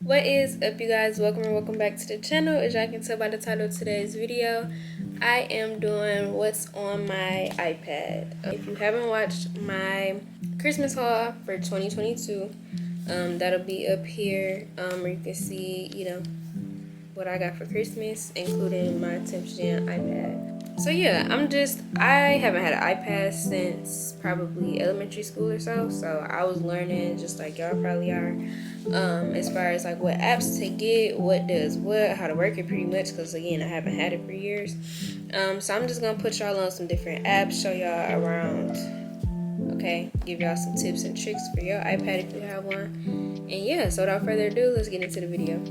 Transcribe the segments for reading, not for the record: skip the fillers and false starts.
What is up, you guys? Welcome back to the channel. As y'all can tell by the title of today's video, I am doing what's on my iPad. If you haven't watched my Christmas haul for 2022, that'll be up here, where you can see, what I got for Christmas, including my 10th gen iPad. So yeah, I haven't had an iPad since probably elementary school or so I was learning just like y'all probably are, as far as like what apps to get, what does what, how to work it pretty much, because again, I haven't had it for years. So I'm just gonna put y'all on some different apps, show y'all around, okay, give y'all some tips and tricks for your iPad if you have one. And yeah, so without further ado, let's get into the video.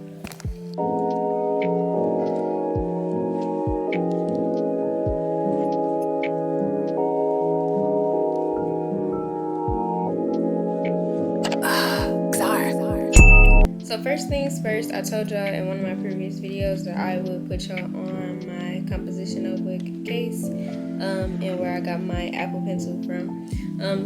So first things first, I told y'all in one of my previous videos that I would put y'all on my composition notebook case, and where I got my Apple Pencil from.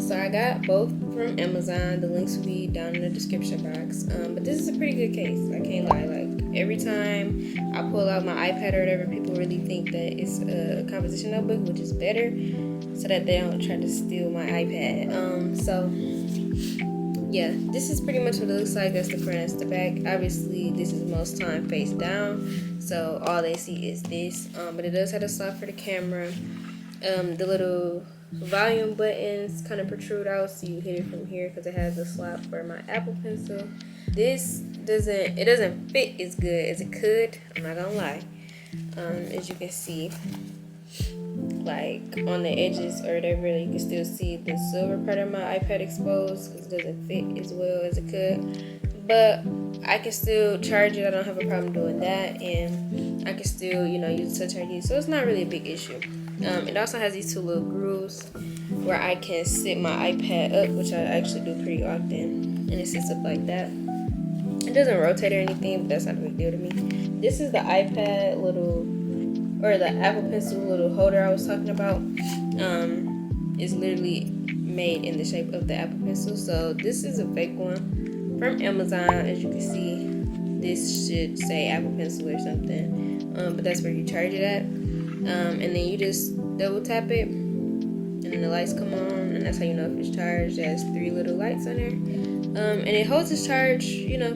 So I got both from Amazon. The links will be down in the description box. But this is a pretty good case, I can't lie. Like every time I pull out my iPad or whatever, people really think that it's a composition notebook, which is better, so that they don't try to steal my iPad. Yeah, this is pretty much what it looks like. That's the front, that's the back. Obviously, this is most time face down, so all they see is this. But it does have a slot for the camera. The little volume buttons kind of protrude out, so you hit it from here because it has a slot for my Apple Pencil. This doesn't fit as good as it could. I'm not gonna lie. As you can see, like on the edges or whatever, you can still see the silver part of my iPad exposed because it doesn't fit as well as it could. But I can still charge it. I don't have a problem doing that, and I can still, use Touch ID. So it's not really a big issue. It also has these two little grooves where I can sit my iPad up, which I actually do pretty often, and it sits up like that. It doesn't rotate or anything, but that's not a big deal to me. This is the iPad the Apple Pencil little holder I was talking about. Is literally made in the shape of the Apple Pencil. So this is a fake one from Amazon. As you can see, this should say Apple Pencil or something, but that's where you charge it at. And then you just double tap it, and then the lights come on, and that's how you know if it's charged. It has 3 little lights on there, and it holds its charge,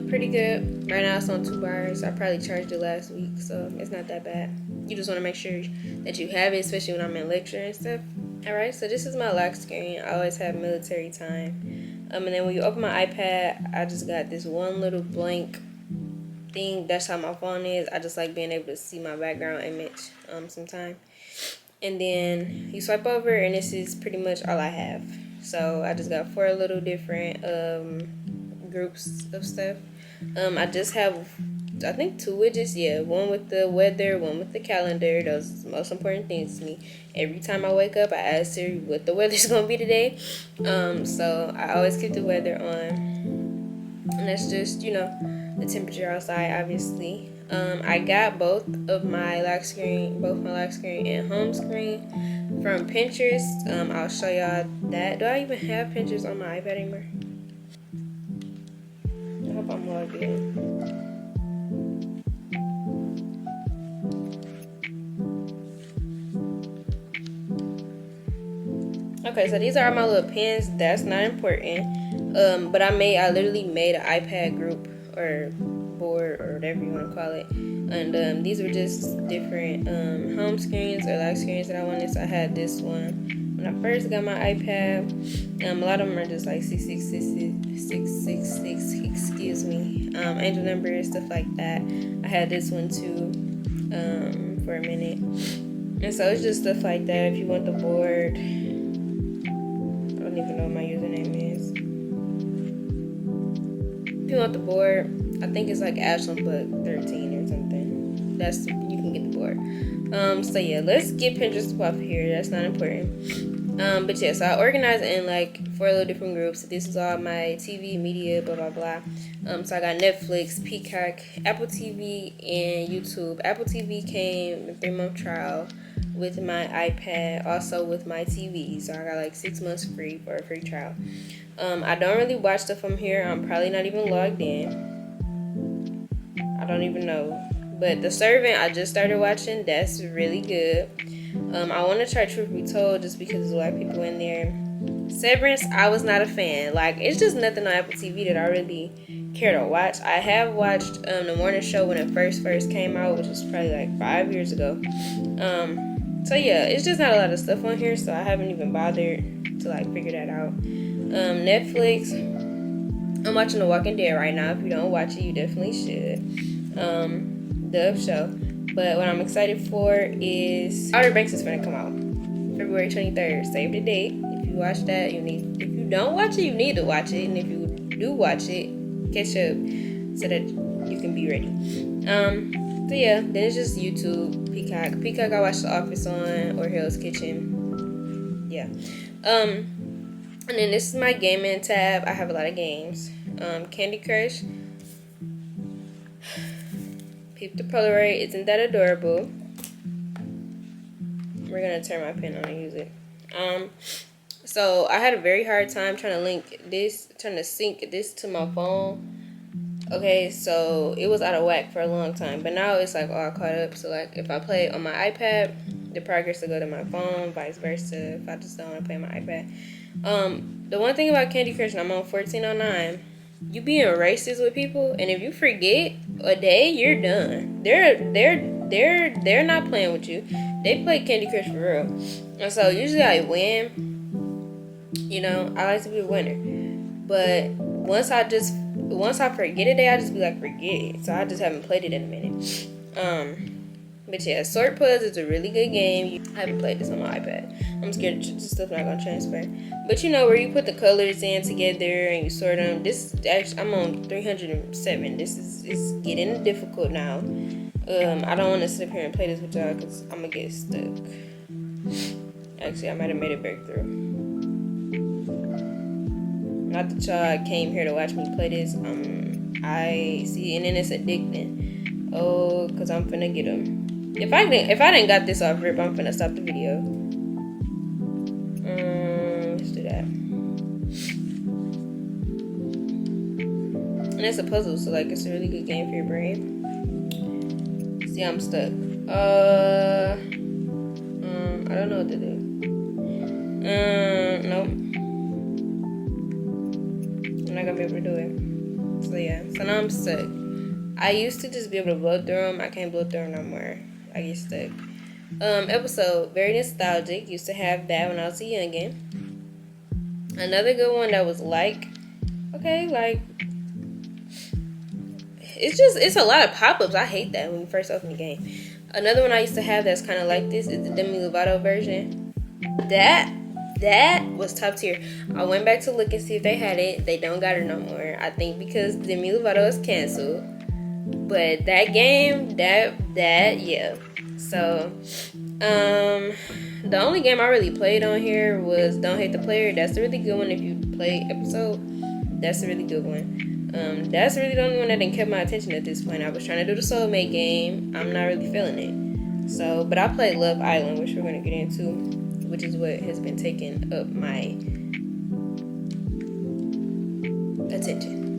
pretty good. Right now it's on 2 bars. I probably charged it last week, so it's not that bad. You just want to make sure that you have it, especially when I'm in lecture and stuff. Alright, so this is my lock screen. I always have military time. And then when you open my iPad, I just got this one little blank thing. That's how my phone is. I just like being able to see my background image sometime. And then you swipe over, and this is pretty much all I have. So I just got 4 little different groups of stuff. I just have, I think, 2 widgets. Yeah, one with the weather, one with the calendar. Those are the most important things to me. Every time I wake up, I ask Siri what the weather's gonna be today. So I always keep the weather on, and that's just, the temperature outside, obviously. I got both my lock screen and home screen from Pinterest. I'll show y'all that. Do I even have Pinterest on my iPad anymore? I hope I'm logged in. Okay, so these are my little pins. That's not important. But I literally made an iPad group or board or whatever you want to call it. And these were just different home screens or lock screens that I wanted. So I had this one when I first got my iPad. A lot of them are just like 666, excuse me, angel numbers, stuff like that. I had this one too for a minute. And so it's just stuff like that. If you want the board, I don't even know what my username is. If you want the board, I think it's like Ashland Book 13 or something. You can get the board. So yeah, let's get Pinterest off here. That's not important. But yeah, so I organized it in like 4 little different groups. This is all my TV, media, blah, blah, blah. So I got Netflix, Peacock, Apple TV, and YouTube. Apple TV came with a 3-month trial with my iPad, also with my TV. So I got like 6 months free for a free trial. I don't really watch stuff from here. I'm probably not even logged in. don't even know. But The Servant, I just started watching. That's really good. I want to try Truth Be Told just because there's a lot of people in there. Severance, I was not a fan. Like, it's just nothing on Apple TV that I really care to watch. I have watched The Morning Show when it first came out, which was probably like 5 years ago. So yeah, it's just not a lot of stuff on here, so I haven't even bothered to like figure that out. Netflix, I'm watching The Walking Dead right now. If you don't watch it, you definitely should. Dove show. But what I'm excited for is Outer Banks is gonna come out February 23rd. Save the date. If you watch that, if you don't watch it, you need to watch it. And if you do watch it, catch up so that you can be ready. So yeah, then it's just YouTube, Peacock I watched The Office on, or Hell's Kitchen. Yeah. And then this is my gaming tab. I have a lot of games. Candy Crush. Peep the Polaroid. Isn't that adorable? We're gonna turn my pen on and use it. So I had a very hard time trying to sync this to my phone. Okay, so it was out of whack for a long time, but now it's like all caught up. So like if I play on my iPad, the progress will go to my phone, vice versa. If I just don't want to play on my iPad. The one thing about Candy Crush, and I'm on 1409, you being racist with people, and if you forget a day, you're done. They're not playing with you. They play Candy Crush for real. And so usually I win. You know, I like to be a winner. But once I forget a day, I just be like, forget it. So I just haven't played it in a minute. But yeah, Sort Puzzle is a really good game. I haven't played this on my iPad. I'm scared the stuff's not gonna transfer. But you know, where you put the colors in together and you sort them. This actually, I'm on 307. This is getting difficult now. I don't want to sit up here and play this with y'all because I'm gonna get stuck. Actually, I might have made it break through. Not that y'all came here to watch me play this. I see, and then it's addicting. Oh, cause I'm finna get them. If I didn't got this off rip, I'm finna stop the video. Let's do that. And it's a puzzle, so like it's a really good game for your brain. See, I'm stuck. I don't know what to do. Nope. I'm not gonna be able to do it. So yeah, so now I'm stuck. I used to just be able to blow through them. I can't blow through them no more. I get stuck. Episode, very nostalgic. Used to have that when I was a youngin'. Another good one that was like, okay, like, it's a lot of pop-ups. I hate that when you first open the game. Another one I used to have that's kind of like this is the Demi Lovato version. That was top tier. I went back to look and see if they had it. They don't got it no more. I think because Demi Lovato is canceled. But that game, yeah. So, the only game I really played on here was Don't Hate the Player. That's a really good one if you play Episode. That's a really good one. That's really the only one that didn't keep my attention at this point. I was trying to do the Soulmate game. I'm not really feeling it. So, but I played Love Island, which we're going to get into, which is what has been taking up my attention.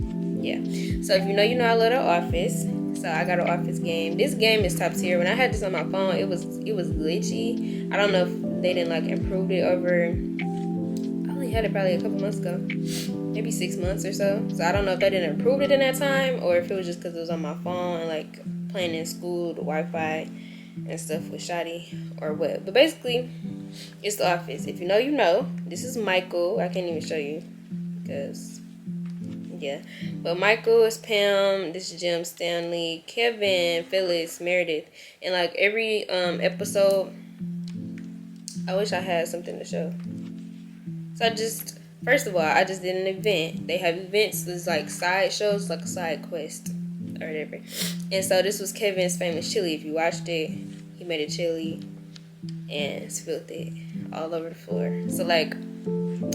Yeah. So if you know, I love The Office. So I got an Office game. This game is top tier. When I had this on my phone, it was glitchy. I don't know if they didn't like improve it over. I only had it probably a couple months ago, maybe 6 months or so. So I don't know if they didn't improve it in that time, or if it was just because it was on my phone and like playing in school, the Wi-Fi and stuff was shoddy or what. But basically, it's The Office. If you know, you know. This is Michael. I can't even show you because. Yeah, but Michael is Pam, this is Jim, Stanley, Kevin, Phyllis, Meredith, and like every episode, I wish I had something to show. So first of all, I just did an event. They have events, there's like side shows, like a side quest or whatever. And so this was Kevin's famous chili. If you watched it, he made a chili and spilled it all over the floor. So like,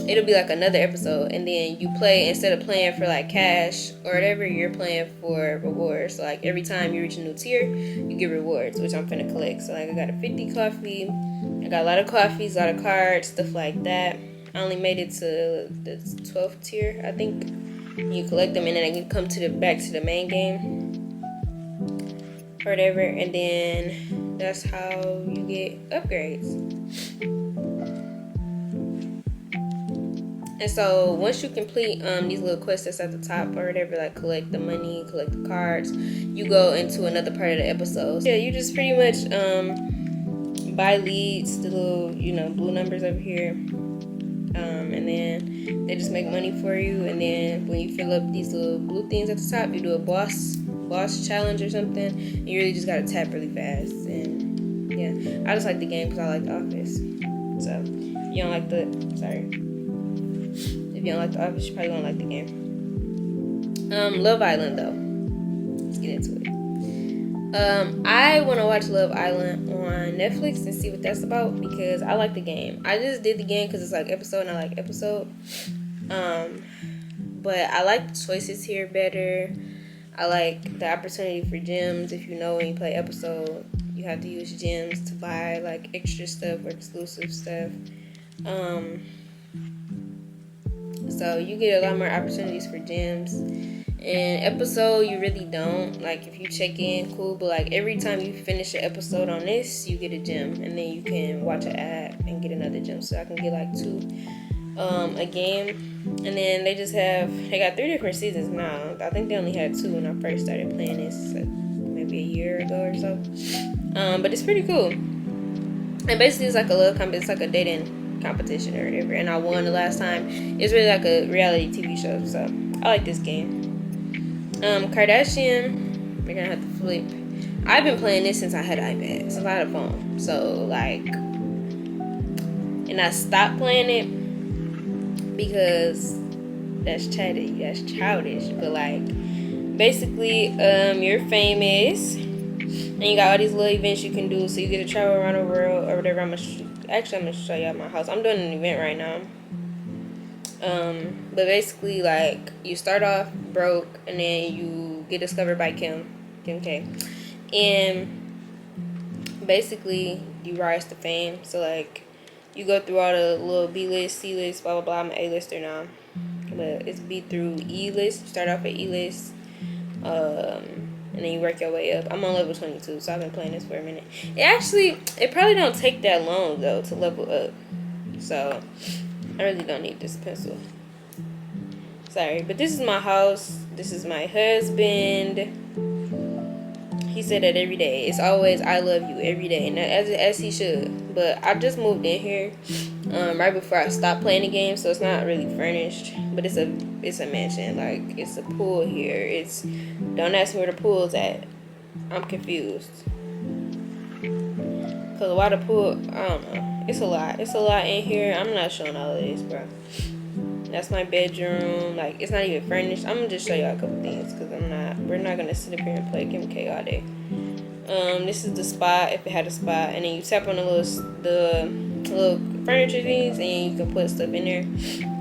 it'll be like another episode, and then you play, instead of playing for like cash or whatever, you're playing for rewards. So like every time you reach a new tier, you get rewards, which I'm finna collect. So like I got a 50 coffee, I got a lot of coffees, a lot of cards, stuff like that. I only made it to the 12th tier, I think. You collect them, and then you come back to the main game. or whatever, and then that's how you get upgrades. And so once you complete these little quests that's at the top or whatever, like collect the money, collect the cards, you go into another part of the episode. Yeah, you just pretty much buy leads, the little, you know, blue numbers over here, and then they just make money for you. And then when you fill up these little blue things at the top, you do a boss challenge or something, and you really just gotta tap really fast. And yeah, I just like the game because I like The Office. So if you don't like if you don't like The Office, you probably won't like the game. Love Island though, let's get into it. I want to watch Love Island on Netflix and see what that's about because I like the game. I just did the game because it's like episode and I like episode. But I like the choices here better. I like the opportunity for gems. If you know, when you play episode, you have to use gems to buy like extra stuff or exclusive stuff. So you get a lot more opportunities for gems. In episode, you really don't. Like, if you check in, cool, but like every time you finish an episode on this, you get a gem, and then you can watch an ad and get another gem. So I can get like 2 a game. And then they got 3 different seasons now. I think they only had 2 when I first started playing this, like maybe a year ago or so. But it's pretty cool. And basically it's like it's like a dating competition or whatever, and I won the last time. It's really like a reality TV show, so I like this game. Kardashian, we're gonna have to flip. I've been playing this since I had an iPad, since I had a phone. So like, and I stopped playing it because that's childish. But like, basically, you're famous, and you got all these little events you can do. So you get to travel around the world or whatever. I'm gonna show you my house. I'm doing an event right now. But basically, like, you start off broke, and then you get discovered by Kim K, and basically you rise to fame. So like, you go through all the little B list, C list, blah blah blah. I'm an A-lister now, but it's B through E list. You start off at E list, and then you work your way up. I'm on level 22, so I've been playing this for a minute. It probably don't take that long though to level up, so I really don't need this pencil. Sorry, but this is my house. This is my husband. He said that every day. It's always "I love you" every day, and as he should. But I just moved in here right before I stopped playing the game, so it's not really furnished. But it's a mansion. Like, it's a pool here. Don't ask me where the pool's at. I'm confused. Cause why the pool? I don't know. It's a lot. It's a lot in here. I'm not showing all of this, bro. That's my bedroom. Like, it's not even furnished. I'm gonna just show y'all a couple things, cause we're not gonna sit up here and play Kim K all day. This is the spot, if it had a spot, and then you tap on the little furniture things, and you can put stuff in there.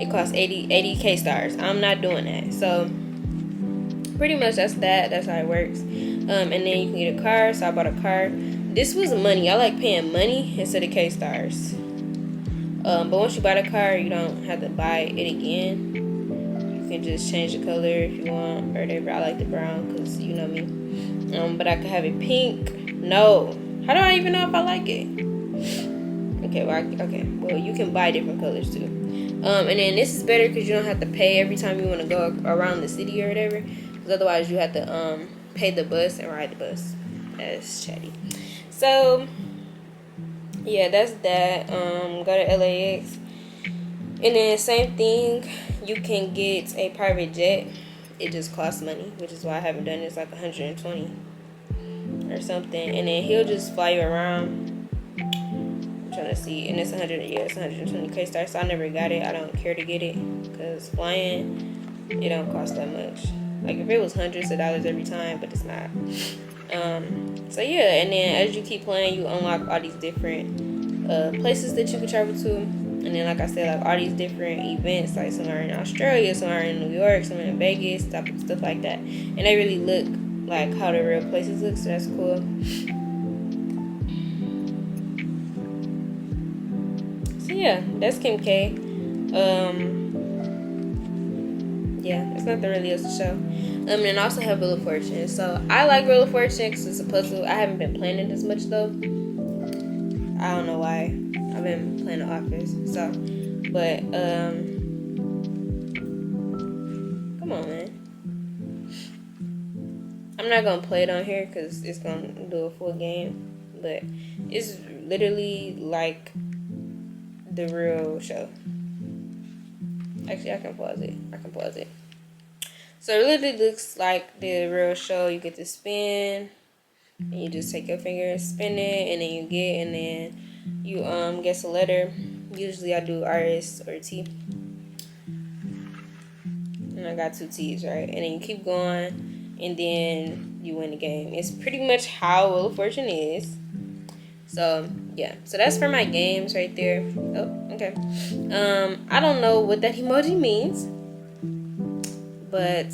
It costs 80 K stars. I'm not doing that. So pretty much that's that. That's how it works. And then you can get a car. So I bought a car. This was money. I like paying money instead of K stars. But once you buy the car, you don't have to buy it again. You can just change the color if you want, or whatever. I like the brown because you know me. But I could have it pink. No. How do I even know if I like it? Okay, well, you can buy different colors too. And then this is better because you don't have to pay every time you want to go around the city or whatever. Because otherwise you have to pay the bus and ride the bus. That's chatty. So yeah, that's that. Go to LAX. And then same thing, you can get a private jet. It just costs money, which is why I haven't done this, like 120 or something. And then he'll just fly you around. I'm trying to see, and it's 120 K stars. So I never got it. I don't care to get it because flying, it don't cost that much. Like, if it was hundreds of dollars every time, but it's not. So yeah, and then as you keep playing, you unlock all these different places that you can travel to. And then, like I said, like all these different events, like some are in Australia, some are in New York, some are in Vegas, stuff like that. And they really look like how the real places look, so that's cool. So yeah, that's Kim K. Yeah, there's nothing really else to show. And I also have Wheel of Fortune. So I like Wheel of Fortune because it's a puzzle. I haven't been playing it as much though. I don't know why. I've been playing The Office. So, but come on, man. I'm not gonna play it on here because it's gonna do a full game. But it's literally like the real show. Actually, I can pause it. So it literally looks like the real show. You get to spin, and you just take your finger and spin it, and then you guess a letter. Usually I do RS or T, and I got 2 T's, right? And then you keep going, and then you win the game. It's pretty much how Wheel of Fortune is. So yeah, so that's for my games right there. Oh, okay. I don't know what that emoji means, but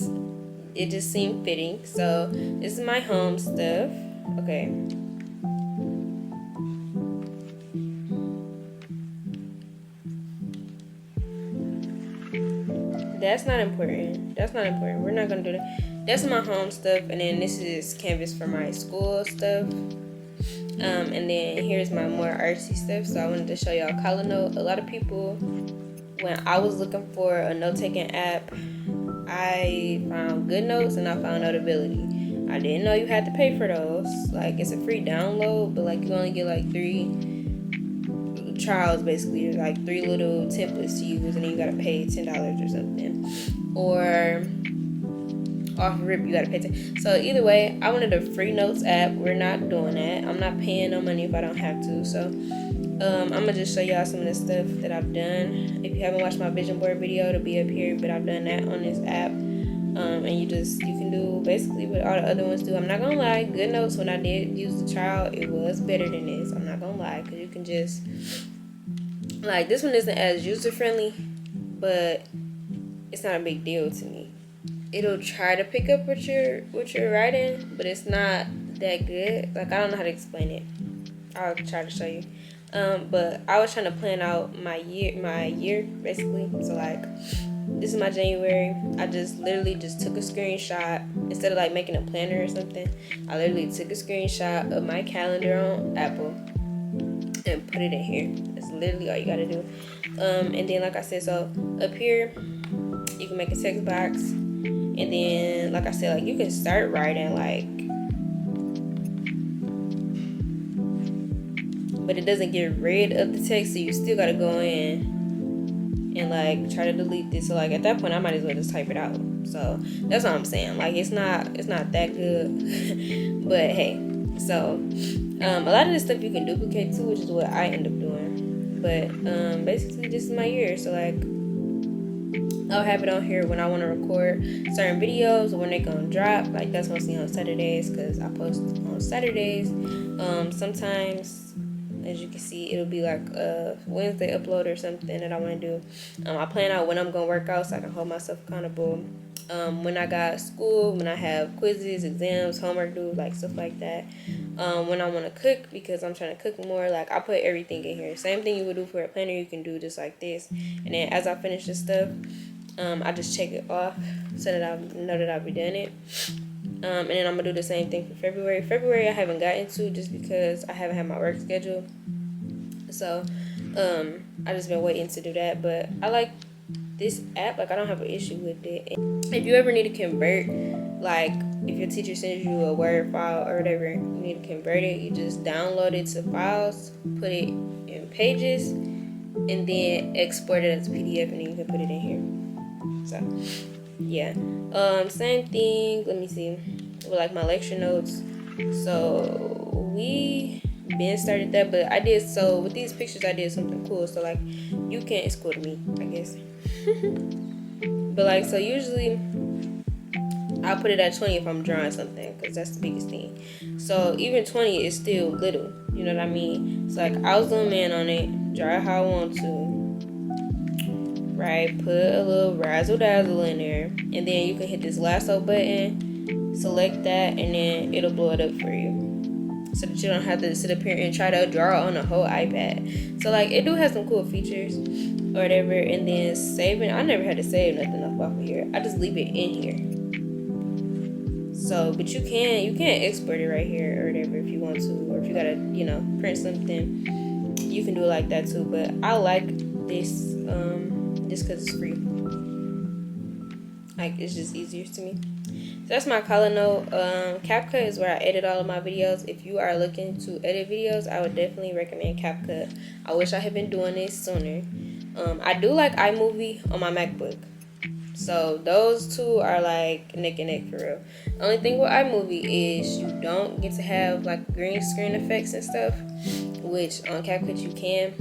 it just seemed fitting. So this is my home stuff. Okay. That's not important. We're not gonna do that. That's my home stuff, and then this is canvas for my school stuff. And then here's my more artsy stuff. So I wanted to show y'all Colornote. A lot of people, when I was looking for a note-taking app, I found GoodNotes and I found Notability. I didn't know you had to pay for those. Like, it's a free download, but like you only get like 3 trials basically. There's like 3 little templates to use, and then you gotta pay $10 or something. Or off rip you gotta pay 10. So either way, I wanted a free notes app. We're not doing that. I'm not paying no money if I don't have to. So I'm gonna just show y'all some of the stuff that I've done. If you haven't watched my vision board video, it'll be up here, but I've done that on this app. And you can do basically what all the other ones do. I'm not gonna lie, GoodNotes, when I did use the trial, it was better than this. I'm not gonna lie, because you can just, like, this one isn't as user friendly, but it's not a big deal to me. It'll try to pick up what you're writing, but it's not that good. Like, I don't know how to explain it. I'll try to show you. But I was trying to plan out my year basically. So like, this is my January. I just literally just took a screenshot instead of like making a planner or something. I literally took a screenshot of my calendar on Apple and put it in here. That's literally all you gotta do. And then like I said, so up here you can make a text box. And then, like I said, like you can start writing, like, but it doesn't get rid of the text, so you still gotta go in and like try to delete this. So like at that point, I might as well just type it out. So that's what I'm saying. Like it's not that good, but hey. So a lot of this stuff you can duplicate too, which is what I end up doing. But basically, this is my year. So like, I'll have it on here when I want to record certain videos or when they're gonna drop. Like that's mostly on Saturdays because I post on Saturdays. Sometimes, as you can see, it'll be like a Wednesday upload or something that I want to do. I plan out when I'm gonna work out so I can hold myself accountable. When I got school, when I have quizzes, exams, homework due, like stuff like that. When I want to cook, because I'm trying to cook more, like I put everything in here. Same thing you would do for a planner, you can do just like this. And then as I finish this stuff, I just check it off so that I know that I've done it. And then I'm gonna do the same thing for February. February I haven't gotten to just because I haven't had my work schedule. So I just been waiting to do that. But I like this app. Like I don't have an issue with it. If you ever need to convert, like if your teacher sends you a Word file or whatever, you need to convert it. You just download it to files, put it in Pages, and then export it as PDF, and then you can put it in here. So yeah, same thing. Let me see, with like my lecture notes. So we been started that, but I did, so with these pictures I did something cool. So like you can, it's cool to me, I guess. But like, so usually I'll put it at 20 if I'm drawing something, because that's the biggest thing. So even 20 is still little, you know what I mean? It's like I'll zoom in on it, draw it how I want to, right? Put a little razzle dazzle in there, and then you can hit this lasso button, select that, and then it'll blow it up for you, so that you don't have to sit up here and try to draw on the whole iPad. So like, it do have some cool features or whatever. And then saving, I never had to save nothing up off of here. I just leave it in here. So, but you can export it right here or whatever if you want to, or if you gotta, you know, print something, you can do it like that too. But I like this just because it's free. Like, it's just easier to me. So that's my color note. CapCut is where I edit all of my videos. If you are looking to edit videos, I would definitely recommend CapCut. I wish I had been doing this sooner. I do like iMovie on my MacBook. So those two are like neck and neck for real. The only thing with iMovie is you don't get to have like green screen effects and stuff, which on CapCut you can.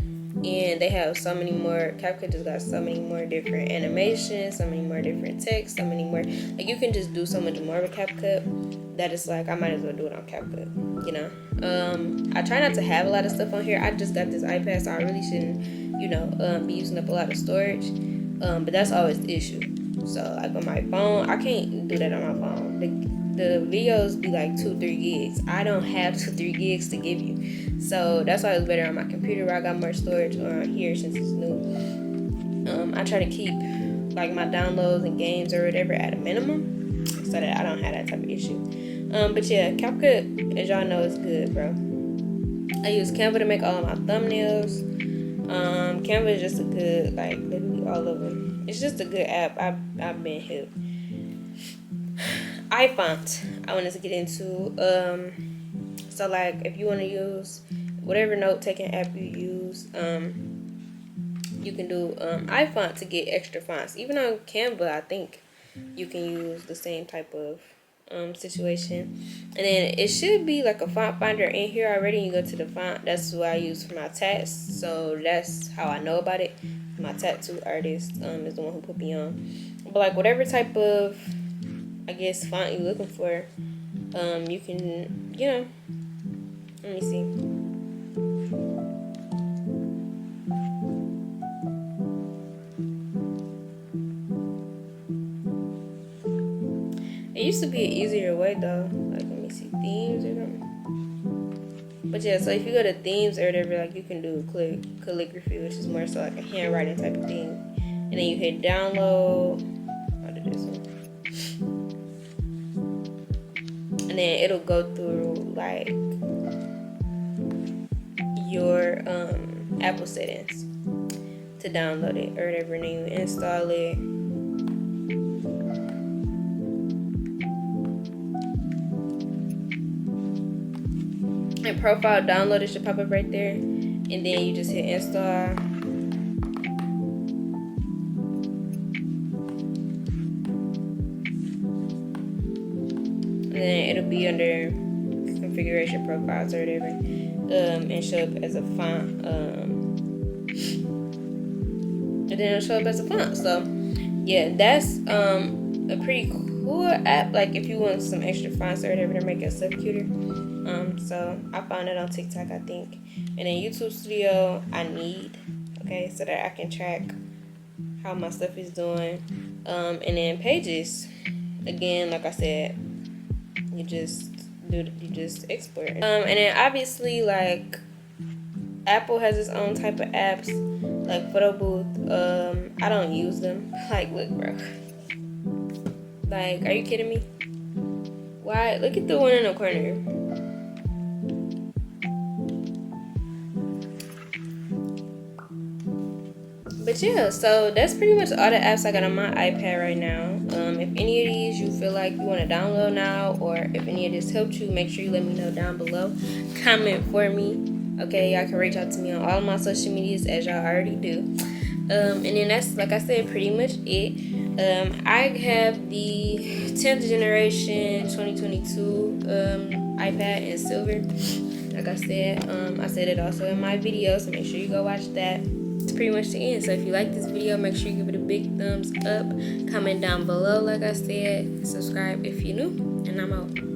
And they have so many more. CapCut just got so many more different animations, so many more different text, so many more. Like, you can just do so much more with CapCut that it's like I might as well do it on CapCut, you know. I try not to have a lot of stuff on here. I just got this iPad, so I really shouldn't, you know, be using up a lot of storage. But that's always the issue. So like on my phone, I can't do that on my phone. The videos be like 2-3 gigs. I don't have 2-3 gigs to give you. So that's why it's better on my computer where I got more storage, or on here since it's new. I try to keep like my downloads and games or whatever at a minimum so that I don't have that type of issue. But yeah, CapCut, as y'all know, is good, bro. I use Canva to make all of my thumbnails. Canva is just a good, like, literally all of them. It's just a good app. I've been hip. iFont, I wanted to get into. So like, if you want to use whatever note-taking app you use, you can do iFont to get extra fonts. Even on Canva, I think you can use the same type of situation. And then it should be like a font finder in here already. You go to the font. That's what I use for my tats. So that's how I know about it. My tattoo artist is the one who put me on. But like, whatever type of, I guess, font you're looking for, you can, you know, let me see. It used to be an easier way though. Like, let me see, themes or something. But yeah, so if you go to themes or whatever, like, you can do calligraphy, which is more so like a handwriting type of thing. And then you hit download. I'll do this one. And then it'll go through like your Apple settings to download it or whatever, and then you install it. And profile download, it should pop up right there, and then you just hit install. And then it'll be under configuration profiles or whatever, and show up as a font. And then it'll show up as a font. So yeah, that's a pretty cool app. Like, if you want some extra fonts or whatever to make your stuff cuter. So I found it on TikTok, I think. And then YouTube Studio I need, okay, so that I can track how my stuff is doing. And then Pages, again, like I said, you just export. And then obviously, like, Apple has its own type of apps, like Photo Booth. I don't use them. Like, look, bro. Like, are you kidding me? Why? Look at the one in the corner. But yeah, so that's pretty much all the apps I got on my iPad right now. If any of these you feel like you want to download now, or if any of this helped you, make sure you let me know down below. Comment for me. Okay, y'all can reach out to me on all of my social medias, as y'all already do. And then that's, like I said, pretty much it. I have the 10th generation 2022 iPad in silver. Like I said it also in my video, so make sure you go watch that. It's pretty much the end. So if you like this video, make sure you give it a big thumbs up. Comment down below, like I said. Subscribe if you're new, and I'm out.